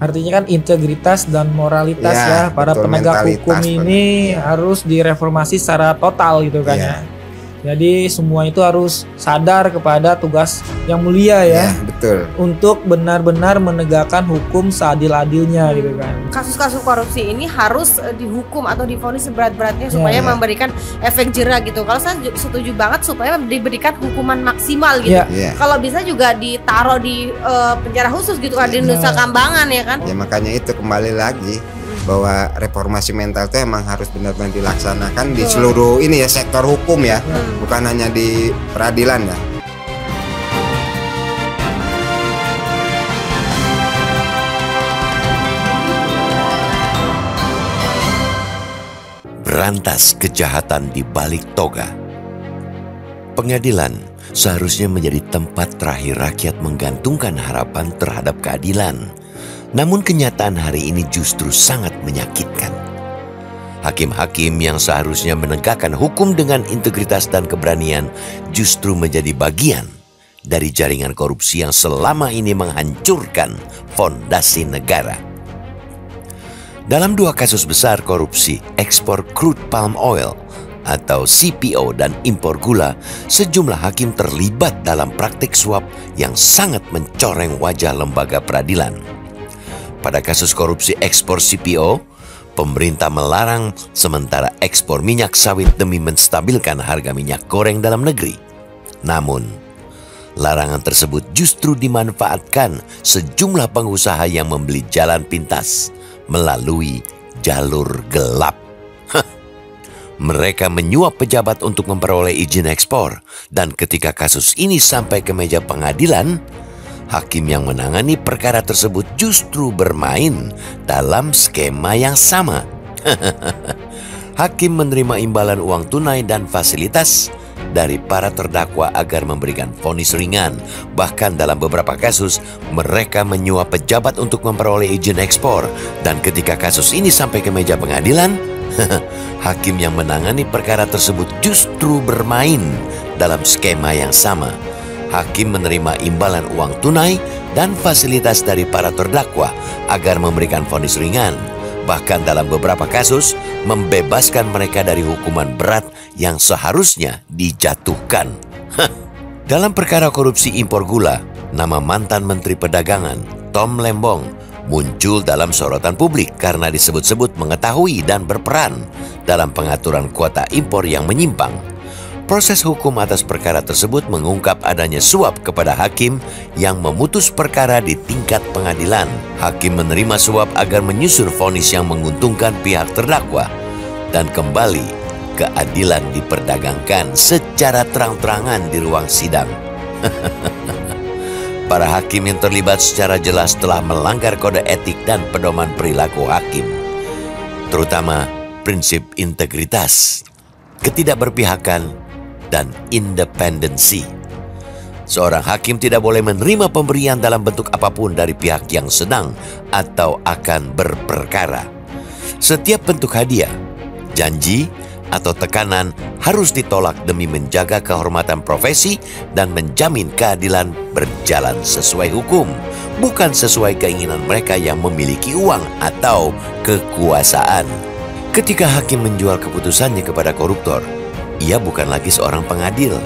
Artinya kan integritas dan moralitas Ya, para betul, penegak hukum mentalitas, ini harus direformasi secara total gitu kan ya. Jadi semua itu harus sadar kepada tugas yang mulia ya. Betul. Untuk benar-benar menegakkan hukum seadil-adilnya gitu kan. Kasus-kasus korupsi ini harus dihukum atau divonis seberat-beratnya supaya memberikan efek jera gitu. Kalau saya setuju banget supaya diberikan hukuman maksimal gitu. Kalau bisa juga ditaruh di penjara khusus gitu kan di Nusa Kambangan ya kan. Ya makanya itu kembali lagi bahwa reformasi mental itu emang harus benar-benar dilaksanakan di seluruh ini ya, sektor hukum ya, bukan hanya di peradilan ya. Berantas kejahatan di balik toga. Pengadilan seharusnya menjadi tempat terakhir rakyat menggantungkan harapan terhadap keadilan. Namun kenyataan hari ini justru sangat menyakitkan. Hakim-hakim yang seharusnya menegakkan hukum dengan integritas dan keberanian justru menjadi bagian dari jaringan korupsi yang selama ini menghancurkan fondasi negara. Dalam 2 kasus besar korupsi ekspor crude palm oil atau CPO dan impor gula, sejumlah hakim terlibat dalam praktik suap yang sangat mencoreng wajah lembaga peradilan. Pada kasus korupsi ekspor CPO, pemerintah melarang sementara ekspor minyak sawit demi menstabilkan harga minyak goreng dalam negeri. Namun, larangan tersebut justru dimanfaatkan sejumlah pengusaha yang membeli jalan pintas melalui jalur gelap. Mereka menyuap pejabat untuk memperoleh izin ekspor, dan ketika kasus ini sampai ke meja pengadilan, hakim yang menangani perkara tersebut justru bermain dalam skema yang sama. Hakim menerima imbalan uang tunai dan fasilitas dari para terdakwa agar memberikan vonis ringan. Bahkan dalam beberapa kasus, mereka menyuap pejabat untuk memperoleh izin ekspor. Dan ketika kasus ini sampai ke meja pengadilan, hakim yang menangani perkara tersebut justru bermain dalam skema yang sama. Hakim menerima imbalan uang tunai dan fasilitas dari para terdakwa agar memberikan vonis ringan. Bahkan dalam beberapa kasus, membebaskan mereka dari hukuman berat yang seharusnya dijatuhkan. Dalam perkara korupsi impor gula, nama mantan Menteri Perdagangan, Tom Lembong, muncul dalam sorotan publik karena disebut-sebut mengetahui dan berperan dalam pengaturan kuota impor yang menyimpang. Proses hukum atas perkara tersebut mengungkap adanya suap kepada hakim yang memutus perkara di tingkat pengadilan. Hakim menerima suap agar menyusun vonis yang menguntungkan pihak terdakwa. Dan kembali, keadilan diperdagangkan secara terang-terangan di ruang sidang. Para hakim yang terlibat secara jelas telah melanggar kode etik dan pedoman perilaku hakim, terutama prinsip integritas, ketidakberpihakan, dan independensi. Seorang hakim tidak boleh menerima pemberian dalam bentuk apapun dari pihak yang sedang atau akan berperkara. Setiap bentuk hadiah, janji, atau tekanan harus ditolak demi menjaga kehormatan profesi dan menjamin keadilan berjalan sesuai hukum, bukan sesuai keinginan mereka yang memiliki uang atau kekuasaan. Ketika hakim menjual keputusannya kepada koruptor, ia bukan lagi seorang pengadil,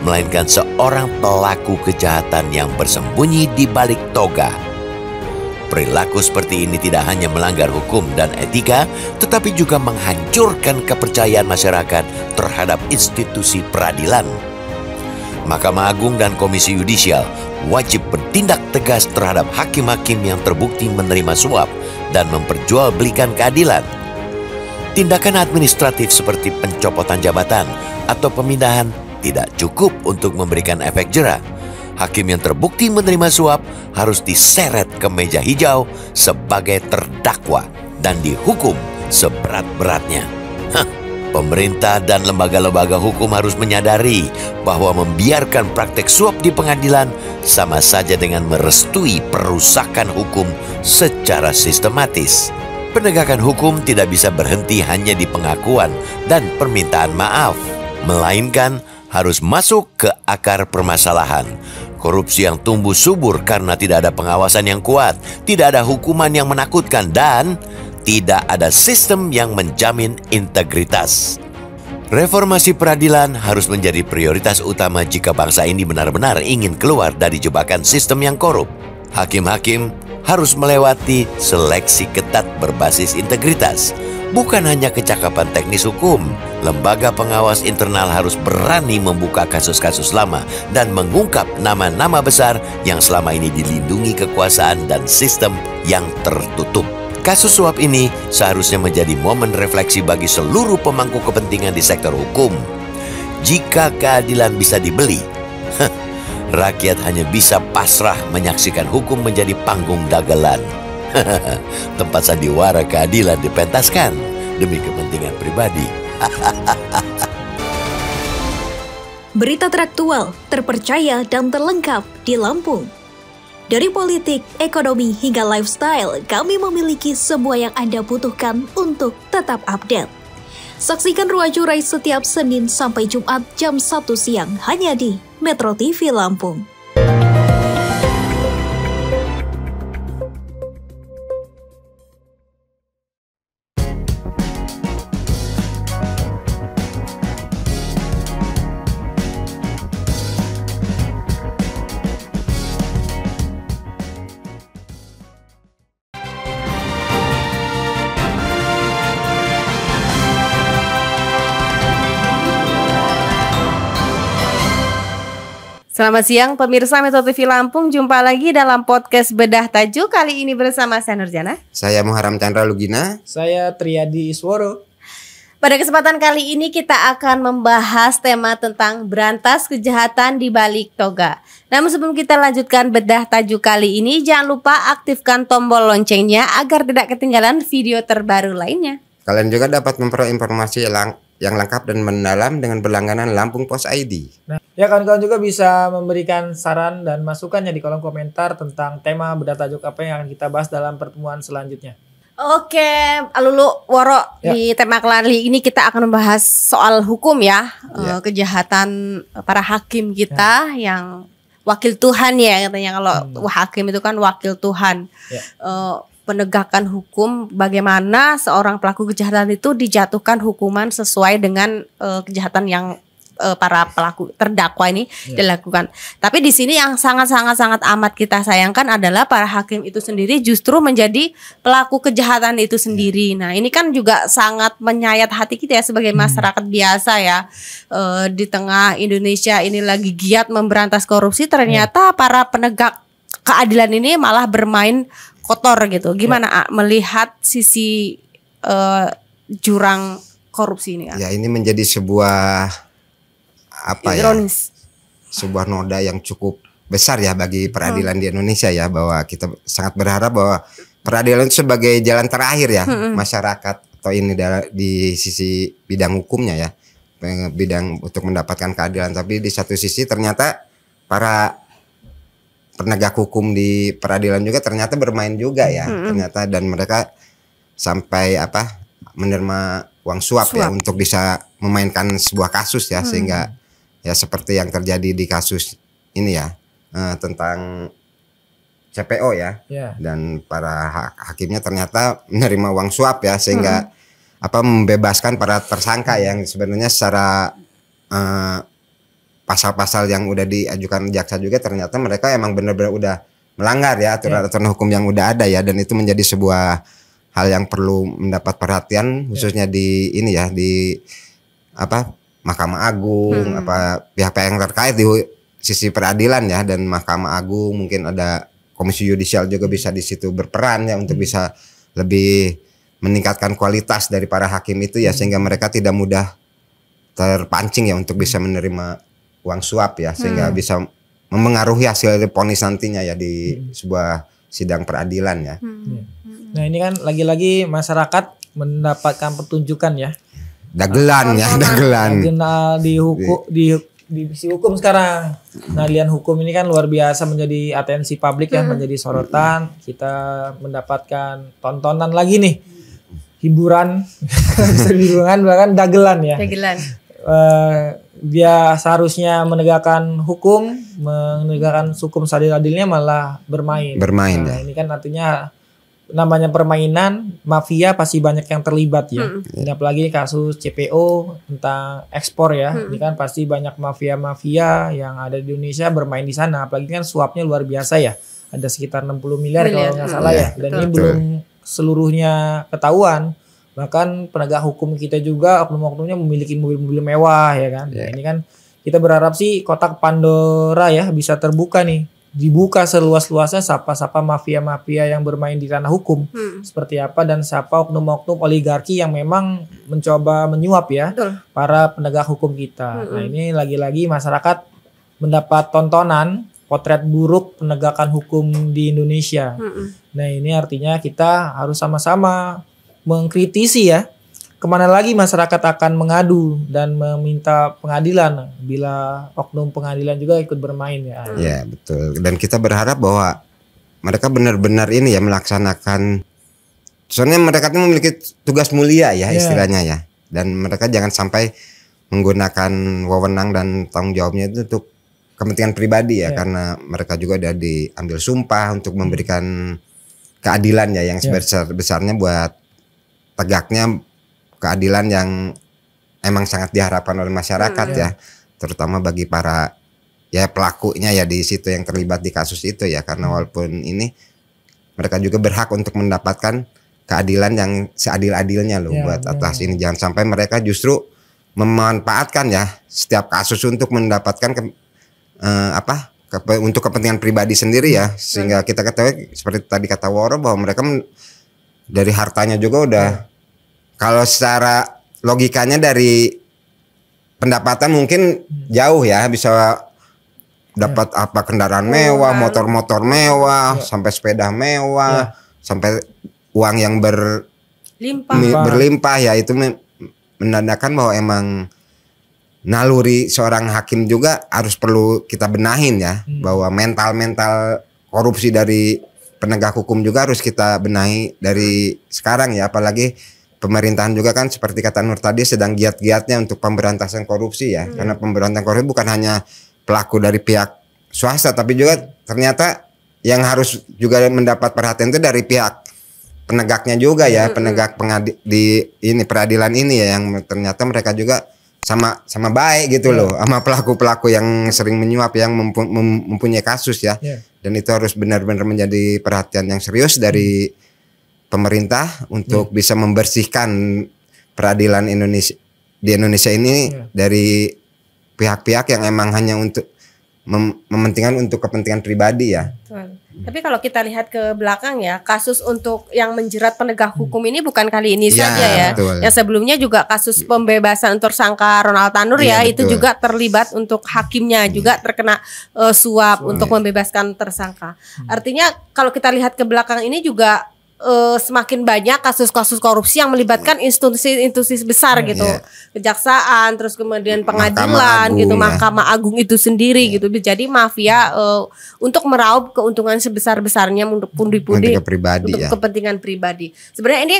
melainkan seorang pelaku kejahatan yang bersembunyi di balik toga. Perilaku seperti ini tidak hanya melanggar hukum dan etika, tetapi juga menghancurkan kepercayaan masyarakat terhadap institusi peradilan. Mahkamah Agung dan Komisi Yudisial wajib bertindak tegas terhadap hakim-hakim yang terbukti menerima suap dan memperjualbelikan keadilan. Tindakan administratif seperti pencopotan jabatan atau pemindahan tidak cukup untuk memberikan efek jera. Hakim yang terbukti menerima suap harus diseret ke meja hijau sebagai terdakwa dan dihukum seberat-beratnya. Pemerintah dan lembaga-lembaga hukum harus menyadari bahwa membiarkan praktek suap di pengadilan sama saja dengan merestui perusakan hukum secara sistematis. Penegakan hukum tidak bisa berhenti hanya di pengakuan dan permintaan maaf, melainkan harus masuk ke akar permasalahan. Korupsi yang tumbuh subur karena tidak ada pengawasan yang kuat, tidak ada hukuman yang menakutkan, dan tidak ada sistem yang menjamin integritas. Reformasi peradilan harus menjadi prioritas utama jika bangsa ini benar-benar ingin keluar dari jebakan sistem yang korup. Hakim-hakim harus melewati seleksi ketat berbasis integritas. Bukan hanya kecakapan teknis hukum, lembaga pengawas internal harus berani membuka kasus-kasus lama dan mengungkap nama-nama besar yang selama ini dilindungi kekuasaan dan sistem yang tertutup. Kasus suap ini seharusnya menjadi momen refleksi bagi seluruh pemangku kepentingan di sektor hukum. Jika keadilan bisa dibeli, rakyat hanya bisa pasrah menyaksikan hukum menjadi panggung dagelan. Tempat sandiwara keadilan dipentaskan demi kepentingan pribadi. Berita teraktual, terpercaya dan terlengkap di Lampung. Dari politik, ekonomi hingga lifestyle, kami memiliki semua yang Anda butuhkan untuk tetap update. Saksikan Ruang Curai setiap Senin sampai Jumat jam 1 siang hanya di Metro TV Lampung. Selamat siang pemirsa Metro TV Lampung, jumpa lagi dalam podcast Bedah Tajuk. Kali ini bersama saya Nurjana, saya Muharam Chandra Lugina, saya Triadi Isworo. Pada kesempatan kali ini kita akan membahas tema tentang berantas kejahatan di balik toga. Namun sebelum kita lanjutkan bedah tajuk kali ini, jangan lupa aktifkan tombol loncengnya agar tidak ketinggalan video terbaru lainnya. Kalian juga dapat memperoleh informasi yang lengkap dan mendalam dengan berlangganan Lampung Pos ID. Nah, ya kawan-kawan juga bisa memberikan saran dan masukannya di kolom komentar tentang tema bedah tajuk apa yang akan kita bahas dalam pertemuan selanjutnya. Oke, Alulu Woro, ya. Di tema kali ini kita akan membahas soal hukum ya. Kejahatan para hakim kita yang wakil Tuhan ya katanya. Kalau hakim itu kan wakil Tuhan. Ya. Penegakan hukum, bagaimana seorang pelaku kejahatan itu dijatuhkan hukuman sesuai dengan kejahatan yang para pelaku terdakwa ini dilakukan. Tapi di sini yang sangat amat kita sayangkan adalah para hakim itu sendiri justru menjadi pelaku kejahatan itu sendiri. Nah, ini kan juga sangat menyayat hati kita ya sebagai masyarakat biasa ya. Di tengah Indonesia ini lagi giat memberantas korupsi, ternyata para penegak keadilan ini malah bermain kotor gitu. Gimana melihat sisi jurang korupsi ini? Ya, ini menjadi sebuah ironis. Sebuah noda yang cukup besar ya bagi peradilan di Indonesia ya, bahwa kita sangat berharap bahwa peradilan itu sebagai jalan terakhir ya masyarakat atau ini di sisi bidang hukumnya ya, bidang untuk mendapatkan keadilan. Tapi di satu sisi ternyata para penegak hukum di peradilan juga ternyata bermain juga ya, ternyata, dan mereka sampai menerima uang suap ya untuk bisa memainkan sebuah kasus ya, sehingga ya seperti yang terjadi di kasus ini ya, tentang CPO ya, dan para hakimnya ternyata menerima uang suap ya, sehingga membebaskan para tersangka yang sebenarnya secara pasal-pasal yang udah diajukan jaksa juga ternyata mereka emang benar-benar udah melanggar ya aturan-aturan hukum yang udah ada ya, dan itu menjadi sebuah hal yang perlu mendapat perhatian khususnya di ini ya, di Mahkamah Agung, pihak-pihak yang terkait di sisi peradilan ya, dan Mahkamah Agung, mungkin ada Komisi Yudisial juga bisa di situ berperan ya untuk bisa lebih meningkatkan kualitas dari para hakim itu ya, sehingga mereka tidak mudah terpancing ya untuk bisa menerima uang suap ya, sehingga bisa memengaruhi hasil vonis nantinya ya di sebuah sidang peradilan ya. Nah, ini kan lagi-lagi masyarakat mendapatkan pertunjukan ya. Dagelan di hukum di sisi hukum sekarang. Pengadilan hukum ini kan luar biasa menjadi atensi publik ya, menjadi sorotan. Kita mendapatkan tontonan lagi nih, hiburan, hiburan bahkan dagelan ya. dia seharusnya menegakkan hukum seadil-adilnya malah bermain. Nah, ini kan artinya namanya permainan, mafia pasti banyak yang terlibat ya. Ini apalagi kasus CPO tentang ekspor ya. Ini kan pasti banyak mafia-mafia yang ada di Indonesia bermain di sana. Apalagi kan suapnya luar biasa ya. Ada sekitar 60 miliar kalau nggak salah ya. Dan ini belum seluruhnya ketahuan. Bahkan penegak hukum kita juga oknum-oknumnya memiliki mobil-mobil mewah ya kan. Nah, ini kan kita berharap sih kotak Pandora ya bisa terbuka nih. Dibuka seluas-luasnya siapa-siapa mafia-mafia yang bermain di ranah hukum seperti apa, dan siapa oknum-oknum oligarki yang memang mencoba menyuap ya para penegak hukum kita. Nah, ini lagi-lagi masyarakat mendapat tontonan potret buruk penegakan hukum di Indonesia. Nah, ini artinya kita harus sama-sama mengkritisi ya. Kemana lagi masyarakat akan mengadu dan meminta pengadilan bila oknum pengadilan juga ikut bermain ya. Ya betul. Dan kita berharap bahwa mereka benar-benar ini ya melaksanakan. Soalnya mereka itu memiliki tugas mulia ya istilahnya ya. Dan mereka jangan sampai menggunakan wewenang dan tanggung jawabnya itu untuk kepentingan pribadi ya. Karena mereka juga udah diambil sumpah untuk memberikan keadilan ya yang sebesar-besarnya buat tegaknya keadilan yang emang sangat diharapkan oleh masyarakat ya, terutama bagi para ya pelakunya ya di situ yang terlibat di kasus itu ya, karena walaupun ini mereka juga berhak untuk mendapatkan keadilan yang seadil-adilnya loh buat atas ini. Jangan sampai mereka justru memanfaatkan ya setiap kasus untuk mendapatkan untuk kepentingan pribadi sendiri ya, sehingga kita ketahui seperti tadi kata Woro bahwa mereka dari hartanya juga udah kalau secara logikanya dari pendapatan mungkin jauh ya, bisa dapat apa kendaraan mewah, motor-motor mewah, sampai sepeda mewah, sampai uang yang berlimpah ya, itu menandakan bahwa emang naluri seorang hakim juga harus perlu kita benahin ya, bahwa mental korupsi dari penegak hukum juga harus kita benahi dari sekarang ya, apalagi pemerintahan juga kan seperti kata Nur tadi sedang giat-giatnya untuk pemberantasan korupsi ya. Karena pemberantasan korupsi bukan hanya pelaku dari pihak swasta, tapi juga ternyata yang harus juga mendapat perhatian itu dari pihak penegaknya juga ya, penegak di ini peradilan ini ya, yang ternyata mereka juga sama baik gitu loh sama pelaku-pelaku yang sering menyuap yang mempunyai kasus ya. Dan itu harus benar-benar menjadi perhatian yang serius dari pemerintah untuk bisa membersihkan peradilan di Indonesia ini dari pihak-pihak yang emang hanya untuk mementingkan untuk kepentingan pribadi ya. Tapi kalau kita lihat ke belakang ya, kasus untuk yang menjerat penegak hukum ini bukan kali ini saja ya. Betul. Yang sebelumnya juga kasus pembebasan tersangka Ronald Tanur ya, itu juga terlibat untuk hakimnya juga terkena suap untuk membebaskan tersangka. Artinya kalau kita lihat ke belakang ini juga semakin banyak kasus-kasus korupsi yang melibatkan institusi besar gitu, kejaksaan, terus kemudian pengadilan gitu, Mahkamah Agung itu sendiri gitu. Jadi mafia untuk meraup keuntungan sebesar-besarnya untuk pundi-pundi untuk kepentingan pribadi. Sebenarnya ini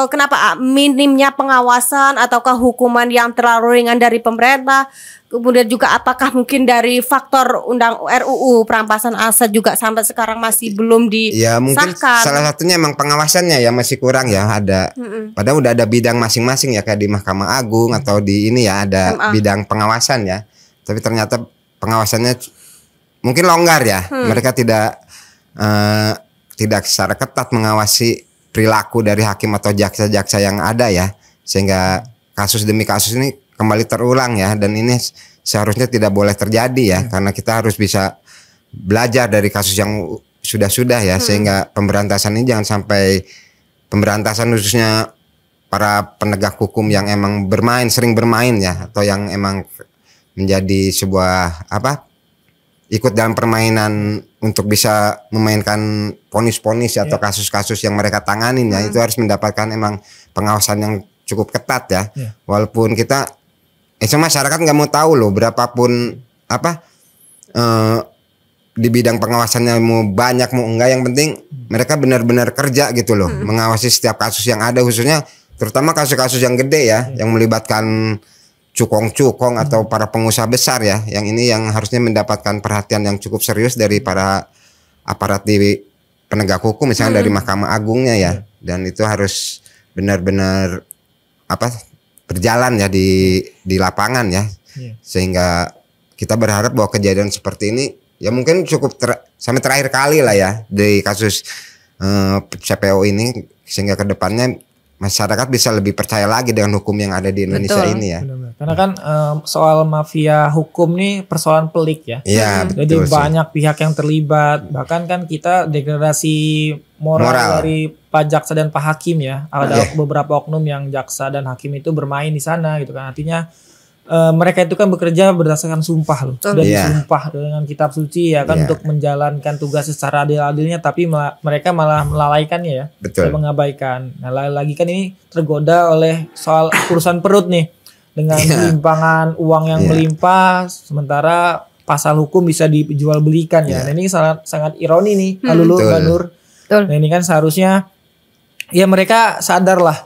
kenapa minimnya pengawasan ataukah hukuman yang terlalu ringan dari pemerintah? Kemudian juga apakah mungkin dari faktor undang RUU perampasan aset juga sampai sekarang masih belum disahkan? Ya mungkin salah satunya emang pengawasannya ya masih kurang ya, ada padahal udah ada bidang masing-masing ya, kayak di Mahkamah Agung atau di ini ya ada bidang pengawasan ya, tapi ternyata pengawasannya mungkin longgar ya. Mereka tidak secara ketat mengawasi perilaku dari hakim atau jaksa-jaksa yang ada ya, sehingga kasus demi kasus ini kembali terulang ya, dan ini seharusnya tidak boleh terjadi ya, karena kita harus bisa belajar dari kasus yang sudah ya, sehingga pemberantasan ini jangan sampai pemberantasan khususnya para penegak hukum yang emang sering bermain ya, atau yang emang menjadi sebuah ikut dalam permainan untuk bisa memainkan ponis-ponis atau kasus-kasus yang mereka tanganin ya, itu harus mendapatkan emang pengawasan yang cukup ketat ya. Walaupun kita masyarakat nggak mau tahu loh berapapun di bidang pengawasannya mau banyak mau enggak, yang penting mereka benar-benar kerja gitu loh, mengawasi setiap kasus yang ada, khususnya terutama kasus-kasus yang gede ya, yang melibatkan cukong-cukong atau para pengusaha besar ya, yang ini yang harusnya mendapatkan perhatian yang cukup serius dari para aparat di penegak hukum, misalnya dari Mahkamah Agungnya ya, dan itu harus benar-benar berjalan ya di lapangan ya, sehingga kita berharap bahwa kejadian seperti ini ya mungkin cukup sampai terakhir kali lah ya di kasus CPO ini, sehingga kedepannya masyarakat bisa lebih percaya lagi dengan hukum yang ada di Indonesia ini ya. Benar-benar. Karena kan soal mafia hukum nih persoalan pelik ya. Iya, jadi banyak pihak yang terlibat. Bahkan kan kita degradasi moral dari Pak Jaksa dan Pak Hakim ya. Ada beberapa oknum yang jaksa dan hakim itu bermain di sana gitu kan. Artinya mereka itu kan bekerja berdasarkan sumpah loh. Dan disumpah dengan kitab suci ya kan untuk menjalankan tugas secara adil-adilnya, tapi mereka malah melalaikannya ya. Betul. Dan mengabaikan. Nah, lagi kan ini tergoda oleh soal urusan perut nih. Dengan pelimpangan uang yang melimpah, sementara pasal hukum bisa dijual belikan ya. Nah, ini sangat ironi nih, Lulu, Mbak Nur. Nah, ini kan seharusnya ya mereka sadar lah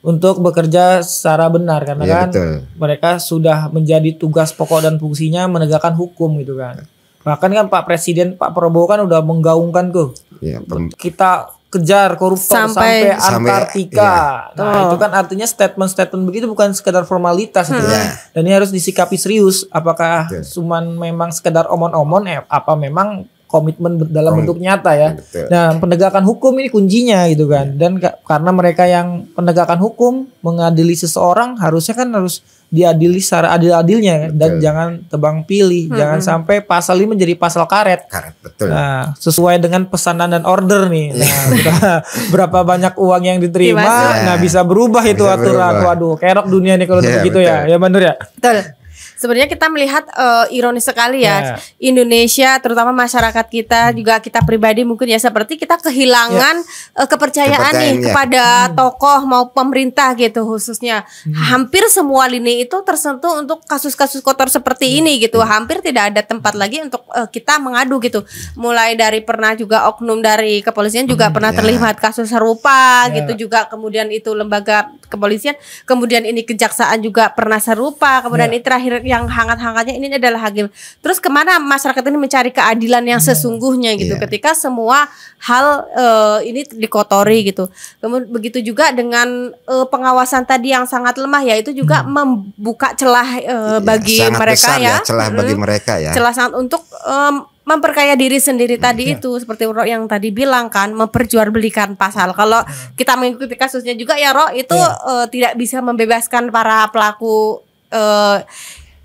untuk bekerja secara benar, karena kan mereka sudah menjadi tugas pokok dan fungsinya menegakkan hukum gitu kan. Bahkan kan Pak Presiden Pak Prabowo kan udah menggaungkan kita kejar koruptor sampai Antartika. Nah, itu kan artinya statement-statement begitu bukan sekedar formalitas gitu. Dan ini harus disikapi serius. Apakah cuman memang sekedar omon-omon apa memang komitmen dalam bentuk nyata ya. Nah, penegakan hukum ini kuncinya gitu kan. Dan karena mereka yang penegakan hukum mengadili seseorang harusnya kan harus diadili secara adil-adilnya kan? Dan jangan tebang pilih, jangan sampai pasal ini menjadi pasal karet. Betul. Nah, sesuai dengan pesanan dan order nih. Nah, berapa banyak uang yang diterima, nah bisa berubah itu aturan. Waduh, kerok dunia nih kalau begitu ya. Ya benar ya. Betul. Sebenarnya kita melihat ironis sekali ya, Indonesia terutama masyarakat kita juga kita pribadi mungkin ya seperti kita kehilangan kepercayaan nih kepada tokoh mau pemerintah gitu khususnya. Hampir semua lini itu tersentuh untuk kasus-kasus kotor seperti ini gitu. Hampir tidak ada tempat lagi untuk kita mengadu gitu. Mulai dari pernah juga oknum dari kepolisian juga pernah terlibat kasus serupa gitu juga, kemudian itu lembaga kepolisian, kemudian ini kejaksaan juga pernah serupa, kemudian ini terakhir yang hangat-hangatnya ini adalah hakim. Terus kemana masyarakat ini mencari keadilan yang sesungguhnya gitu ketika semua hal ini dikotori gitu. Kemudian begitu juga dengan pengawasan tadi yang sangat lemah ya, itu juga membuka celah bagi mereka ya. Celah bagi mereka ya. Celah sangat untuk memperkaya diri sendiri tadi itu seperti Ro yang tadi bilang kan, memperjualbelikan pasal. Kalau kita mengikuti kasusnya juga ya Ro itu tidak bisa membebaskan para pelaku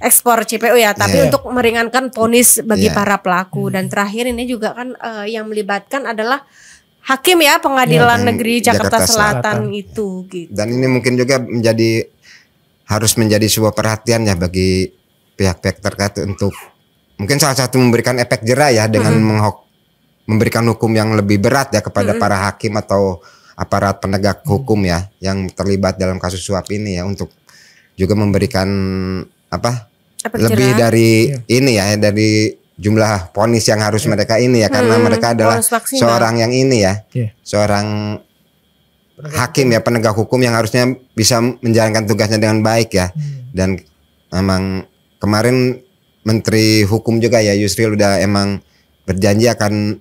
ekspor CPO ya, tapi untuk meringankan vonis bagi para pelaku. Dan terakhir ini juga kan yang melibatkan adalah hakim ya pengadilan negeri Jakarta Selatan itu gitu. Dan ini mungkin juga harus menjadi sebuah perhatian ya bagi pihak-pihak terkait untuk mungkin salah satu memberikan efek jera ya dengan memberikan hukum yang lebih berat ya kepada para hakim atau aparat penegak hukum ya yang terlibat dalam kasus suap ini ya, untuk juga memberikan lebih dari ini ya, dari jumlah vonis yang harus mereka ini ya, karena mereka adalah seorang yang ini ya, seorang hakim ya, penegak hukum yang harusnya bisa menjalankan tugasnya dengan baik ya. Dan memang kemarin Menteri Hukum juga ya Yusril udah emang berjanji akan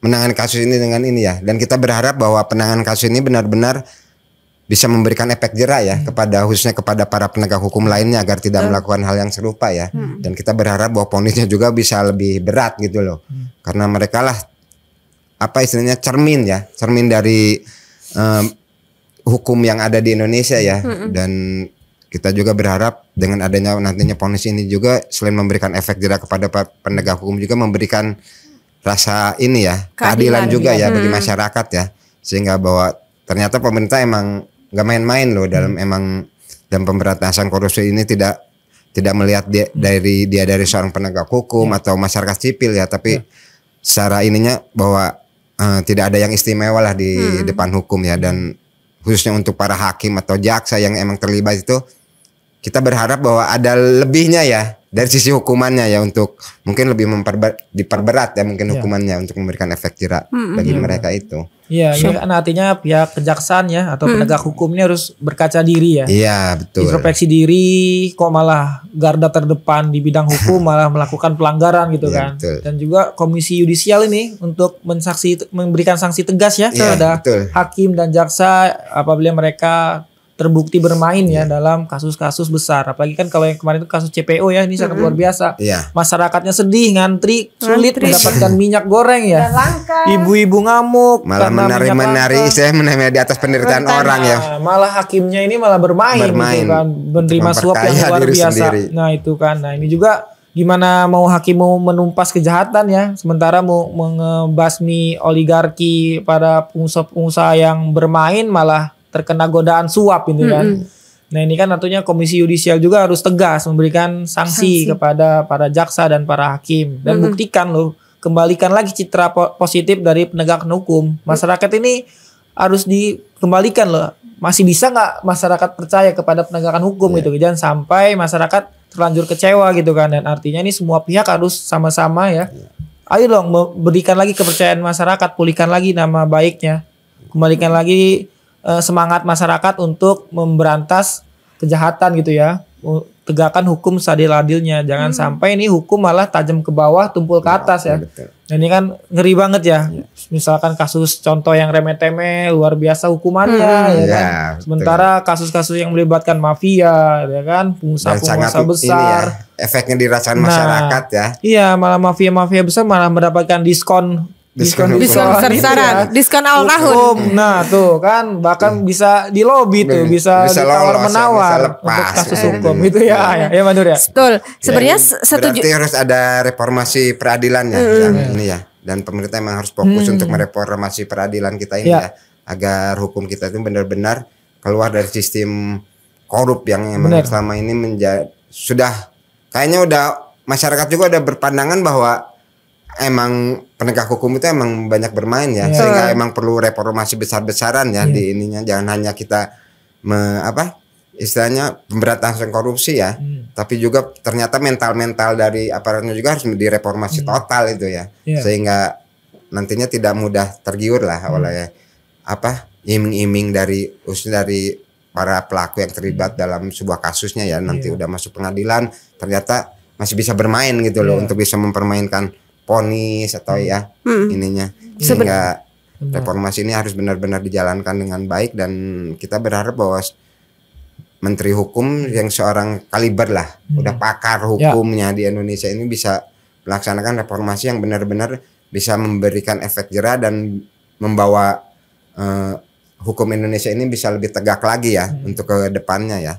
menangani kasus ini dengan ini ya, dan kita berharap bahwa penanganan kasus ini benar-benar bisa memberikan efek jera ya khususnya kepada para penegak hukum lainnya agar tidak melakukan hal yang serupa ya. Dan kita berharap bahwa vonisnya juga bisa lebih berat gitu loh. Karena mereka lah istilahnya cermin dari hukum yang ada di Indonesia ya. Dan kita juga berharap dengan adanya nantinya vonis ini juga selain memberikan efek jera kepada penegak hukum juga memberikan rasa ini ya, keadilan juga ya bagi masyarakat ya. Sehingga bahwa ternyata pemerintah emang nggak main-main loh dalam pemberantasan korupsi ini, tidak melihat dia dari seorang penegak hukum atau masyarakat sipil ya, tapi secara ininya bahwa tidak ada yang istimewa lah di depan hukum ya. Dan khususnya untuk para hakim atau jaksa yang emang terlibat itu, kita berharap bahwa ada lebihnya ya dari sisi hukumannya ya, untuk mungkin lebih diperberat ya mungkin hukumannya untuk memberikan efek jera bagi mereka itu. Iya, ini kan artinya pihak kejaksaan ya atau penegak hukum ini harus berkaca diri ya. Iya, betul. Introspeksi diri, kok malah garda terdepan di bidang hukum malah melakukan pelanggaran gitu kan. Betul. Dan juga Komisi Yudisial ini untuk memberikan sanksi tegas ya terhadap hakim dan jaksa apabila mereka terbukti bermain ya dalam kasus-kasus besar. Apalagi kan kalau yang kemarin itu kasus CPO ya, ini sangat luar biasa. Masyarakatnya sedih, ngantri, sulit mendapatkan minyak goreng ya. Ibu-ibu ngamuk, malah menari-menari, saya menari di atas penderitaan orang ya. Malah hakimnya ini malah bermain. Gitu kan, menerima suap yang luar biasa. Sendiri. Nah itu kan, nah ini juga gimana mau hakim mau menumpas kejahatan ya, sementara mau mengebasmi oligarki pada pengusaha-pengusaha yang bermain malah terkena godaan suap ini kan. Nah ini kan tentunya Komisi Yudisial juga harus tegas memberikan sanksi kepada para jaksa dan para hakim. Dan buktikan loh, kembalikan lagi citra positif dari penegakan hukum. Masyarakat ini harus dikembalikan loh. Masih bisa nggak masyarakat percaya kepada penegakan hukum gitu. Jangan sampai masyarakat terlanjur kecewa gitu kan. Dan artinya ini semua pihak harus sama-sama ya. Ayo dong berikan lagi kepercayaan masyarakat, pulihkan lagi nama baiknya. Kembalikan lagi semangat masyarakat untuk memberantas kejahatan gitu ya, tegakkan hukum seadil-adilnya, jangan sampai ini hukum malah tajam ke bawah tumpul ke atas ya. Nah, ini kan ngeri banget ya. Misalkan kasus contoh yang remeh-temeh luar biasa hukumannya ya kan. Sementara kasus-kasus yang melibatkan mafia ya kan, pengusaha-pengusaha besar efeknya dirasakan masyarakat ya. Iya, malah mafia-mafia besar malah mendapatkan diskon besar-besaran, diskon awal tahun. Nah tuh kan bahkan bisa di lobby tuh, bisa ditawar menawar untuk kasus hukum itu ya Mbak Nur ya. Betul. Sebenarnya setuju. Berarti harus ada reformasi peradilan ya, yang ini ya. Dan pemerintah memang harus fokus untuk mereformasi peradilan kita ini ya, agar hukum kita itu benar-benar keluar dari sistem korup yang memang selama ini kayaknya masyarakat juga udah berpandangan bahwa emang penegak hukum itu emang banyak bermain ya, sehingga emang perlu reformasi besar-besaran ya di ininya. Jangan hanya kita istilahnya pemberantasan korupsi ya, tapi juga ternyata mental dari aparatnya juga harus direformasi total itu ya, sehingga nantinya tidak mudah tergiur lah oleh iming-iming dari para pelaku yang terlibat dalam sebuah kasusnya ya. Nanti udah masuk pengadilan ternyata masih bisa bermain gitu loh, untuk bisa mempermainkan ponis atau ininya, sehingga reformasi ini harus benar-benar dijalankan dengan baik. Dan kita berharap bahwa Menteri Hukum yang seorang kaliber lah, udah pakar hukumnya di Indonesia ini bisa melaksanakan reformasi yang benar-benar bisa memberikan efek jera dan membawa hukum Indonesia ini bisa lebih tegak lagi ya untuk ke depannya ya.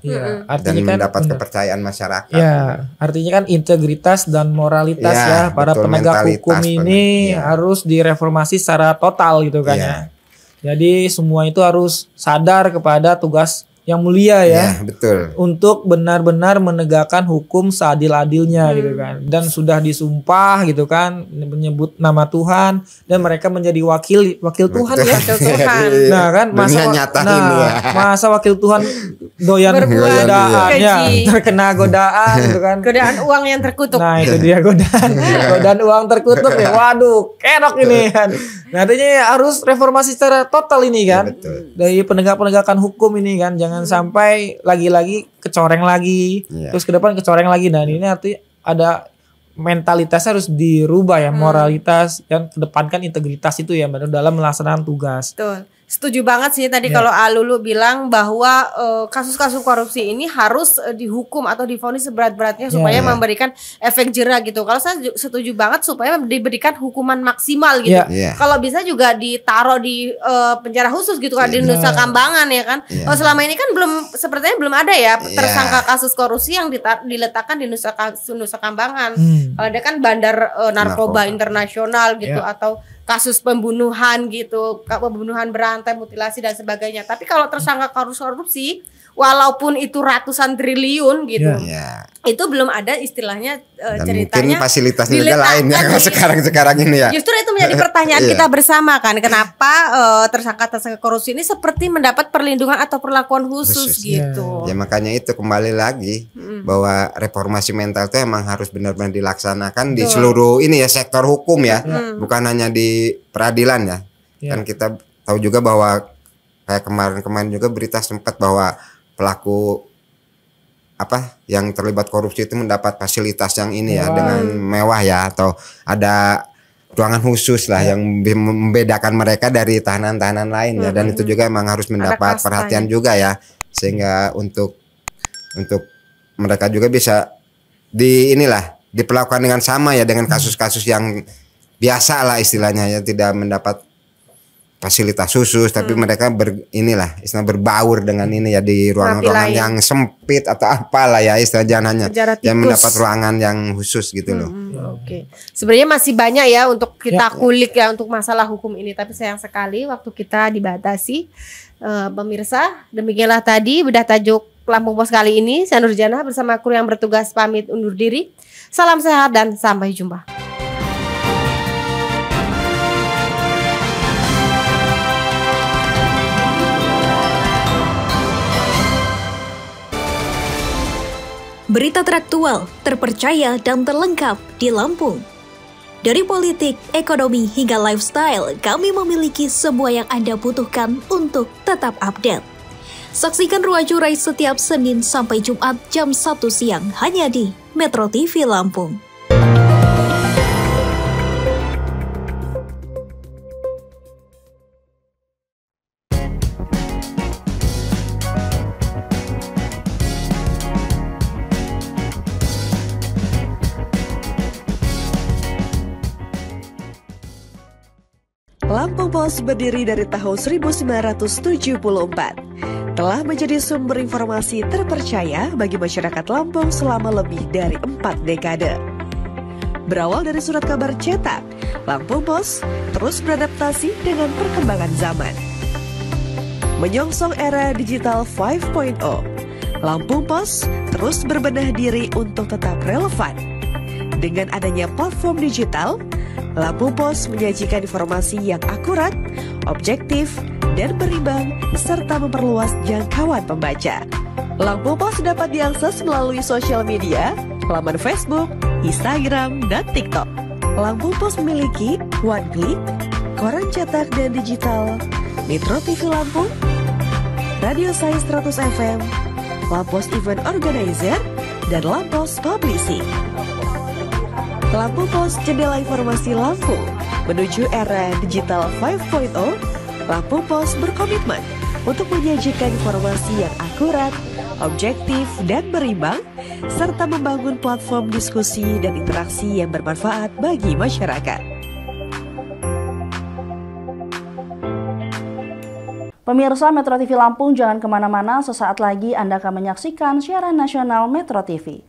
Dan mendapat kepercayaan masyarakat. Ya, artinya kan integritas dan moralitas ya para penegak hukum ini harus direformasi secara total gitu kan ya. Jadi semua itu harus sadar kepada tugas yang mulia ya, betul. Untuk benar-benar menegakkan hukum seadil-adilnya gitu kan. Dan sudah disumpah gitu kan, menyebut nama Tuhan, dan mereka menjadi wakil Tuhan ya. Nah kan masa wakil Tuhan doyan godaan ya, terkena godaan gitu kan. Godaan uang yang terkutuk. Nah itu dia godaan uang terkutuk ya. Waduh, kerok ini kan. Nah artinya harus reformasi secara total ini kan. Dari penegakan hukum ini kan, jangan sampai lagi-lagi kecoreng lagi, terus ke depan kecoreng lagi. Dan ini artinya ada mentalitas harus dirubah ya, moralitas dan kedepankan integritas itu ya dalam melaksanakan tugas. Betul. Setuju banget sih tadi kalau Alulu bilang bahwa kasus-kasus korupsi ini harus dihukum atau divonis seberat-beratnya supaya memberikan efek jera gitu. Kalau saya setuju banget supaya diberikan hukuman maksimal gitu. Kalau bisa juga ditaruh di penjara khusus gitu kan, di Nusa Kambangan ya kan. Kalau selama ini kan sepertinya belum ada ya tersangka kasus korupsi yang diletakkan di Nusa Kambangan. Kalau ada kan bandar narkoba internasional gitu, atau kasus pembunuhan gitu, pembunuhan berantai, mutilasi dan sebagainya. Tapi kalau tersangka kasus korupsi walaupun itu ratusan triliun gitu. Itu belum ada istilahnya ceritanya. Mungkin fasilitasnya juga lain ya sekarang ini ya. Justru itu menjadi pertanyaan kita bersama kan, kenapa tersangka korupsi ini seperti mendapat perlindungan atau perlakuan khusus gitu. Ya makanya itu kembali lagi bahwa reformasi mental itu emang harus benar-benar dilaksanakan di seluruh ini ya, sektor hukum ya, bukan hanya di peradilan ya. Kan kita tahu juga bahwa kayak kemarin juga berita sempat bahwa pelaku yang terlibat korupsi itu mendapat fasilitas yang ini ya dengan mewah ya, atau ada ruangan khusus lah yang membedakan mereka dari tahanan-tahanan lain ya, dan itu juga emang harus mendapat perhatian juga ya, sehingga untuk mereka juga bisa diperlakukan dengan sama ya dengan kasus-kasus yang biasa lah istilahnya ya, tidak mendapat fasilitas khusus tapi mereka istilah berbaur dengan ini ya di ruangan-ruangan yang sempit atau apalah ya istilah, jangan hanya yang mendapat ruangan yang khusus gitu loh. Oke. Sebenarnya masih banyak ya untuk kita kulik ya untuk masalah hukum ini, tapi sayang sekali waktu kita dibatasi. Pemirsa, demikianlah tadi bedah tajuk Lampung Pos kali ini. Saya Nurjana bersama kru yang bertugas pamit undur diri. Salam sehat dan sampai jumpa. Berita teraktual, terpercaya dan terlengkap di Lampung. Dari politik, ekonomi hingga lifestyle, kami memiliki semua yang Anda butuhkan untuk tetap update. Saksikan Ruang Curai setiap Senin sampai Jumat jam 1 siang hanya di Metro TV Lampung. Lampung Pos berdiri dari tahun 1974. Telah menjadi sumber informasi terpercaya bagi masyarakat Lampung selama lebih dari 4 dekade. Berawal dari surat kabar cetak, Lampung Pos terus beradaptasi dengan perkembangan zaman. Menyongsong era digital 5.0, Lampung Pos terus berbenah diri untuk tetap relevan. Dengan adanya platform digital, Lampung Pos menyajikan informasi yang akurat, objektif, dan berimbang, serta memperluas jangkauan pembaca. Lampung Pos dapat diakses melalui sosial media, laman Facebook, Instagram, dan TikTok. Lampung Pos memiliki One Click, koran cetak dan digital, Metro TV Lampung, Radio Science 100 FM, Lampos Event Organizer, dan Lampos Publishing. Lampung Pos, jendela informasi Lampung. Menuju era digital 5.0, Lampung Pos berkomitmen untuk menyajikan informasi yang akurat, objektif, dan berimbang, serta membangun platform diskusi dan interaksi yang bermanfaat bagi masyarakat. Pemirsa Metro TV Lampung, jangan kemana-mana, sesaat lagi Anda akan menyaksikan siaran nasional Metro TV.